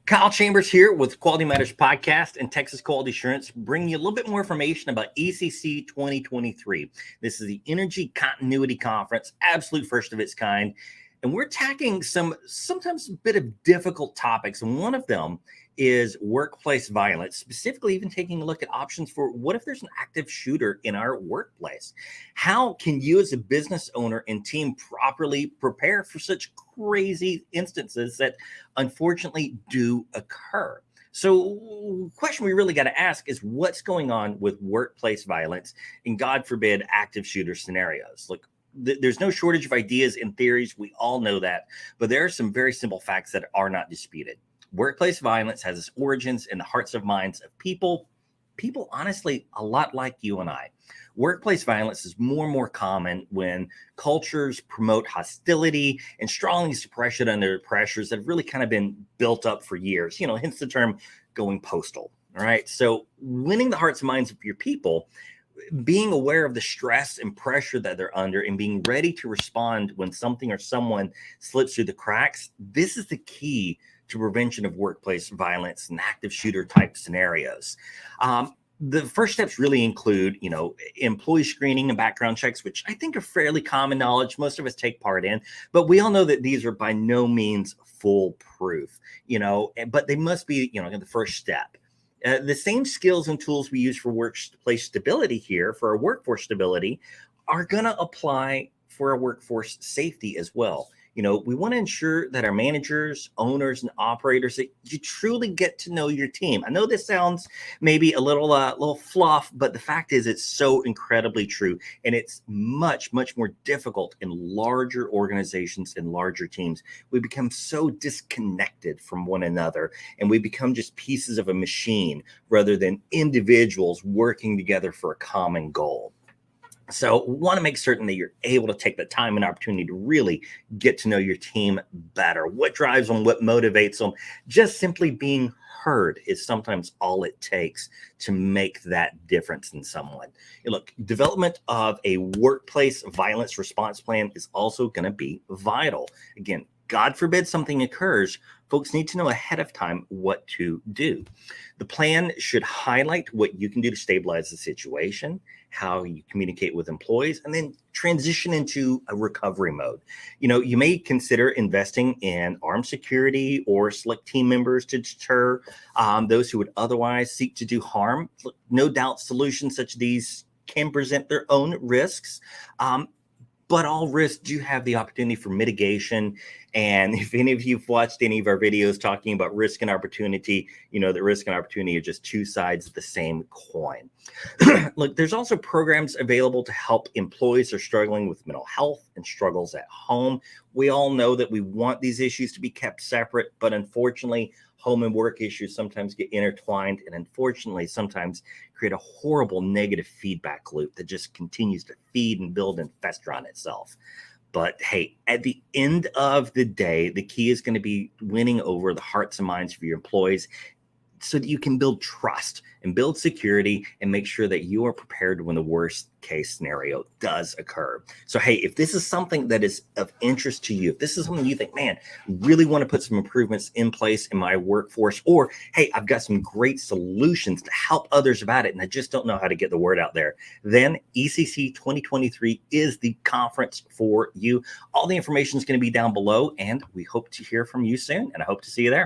Kyle Chambers here with Quality Matters Podcast and Texas Quality Assurance, bringing you a little bit more information about ECC 2023. This is the Energy Continuity Conference, absolute first of its kind. And we're tackling sometimes a bit of difficult topics. And one of them is workplace violence, specifically even taking a look at options for what if there's an active shooter in our workplace? How can you as a business owner and team properly prepare for such crazy instances that unfortunately do occur? So the question we really got to ask is what's going on with workplace violence and, God forbid, active shooter scenarios? Look, there's no shortage of ideas and theories. We all know that. But there are some very simple facts that are not disputed. Workplace violence has its origins in the hearts and minds of people, honestly, a lot like you and I. Workplace violence is more and more common when cultures promote hostility and strongly suppress it under pressures that have really kind of been built up for years, hence the term going postal. All right. So winning the hearts and minds of your people, being aware of the stress and pressure that they're under and being ready to respond when something or someone slips through the cracks, this is the key to prevention of workplace violence and active shooter type scenarios. The first steps really include, employee screening and background checks, which I think are fairly common knowledge. Most of us take part in, but we all know that these are by no means foolproof, but they must be, the first step. The same skills and tools we use for workplace stability here, for our workforce stability, are going to apply for our workforce safety as well. We want to ensure that our managers, owners, and operators, that you truly get to know your team. I know this sounds maybe a little fluff, but the fact is it's so incredibly true. And it's much, much more difficult in larger organizations and larger teams. We become so disconnected from one another, and we become just pieces of a machine rather than individuals working together for a common goal. So want to make certain that you're able to take the time and opportunity to really get to know your team better. What drives them, what motivates them. Just simply being heard is sometimes all it takes to make that difference in someone. Look, development of a workplace violence response plan is also going to be vital. Again, God forbid something occurs, folks need to know ahead of time what to do. The plan should highlight what you can do to stabilize the situation, how you communicate with employees, and then transition into a recovery mode. You may consider investing in armed security or select team members to deter those who would otherwise seek to do harm. No doubt solutions such as these can present their own risks. But all risks do have the opportunity for mitigation. And if any of you've watched any of our videos talking about risk and opportunity, you know that risk and opportunity are just two sides of the same coin. Look, there's also programs available to help employees who are struggling with mental health and struggles at home. We all know that we want these issues to be kept separate, but unfortunately, home and work issues sometimes get intertwined and unfortunately sometimes create a horrible negative feedback loop that just continues to feed and build and fester on itself. But hey, at the end of the day, the key is going to be winning over the hearts and minds of your employees so that you can build trust and build security and make sure that you are prepared when the worst case scenario does occur. So, hey, if this is something that is of interest to you, if this is something you think, man, really want to put some improvements in place in my workforce, or, hey, I've got some great solutions to help others about it, and I just don't know how to get the word out there, then ECC 2023 is the conference for you. All the information is going to be down below, and we hope to hear from you soon, and I hope to see you there.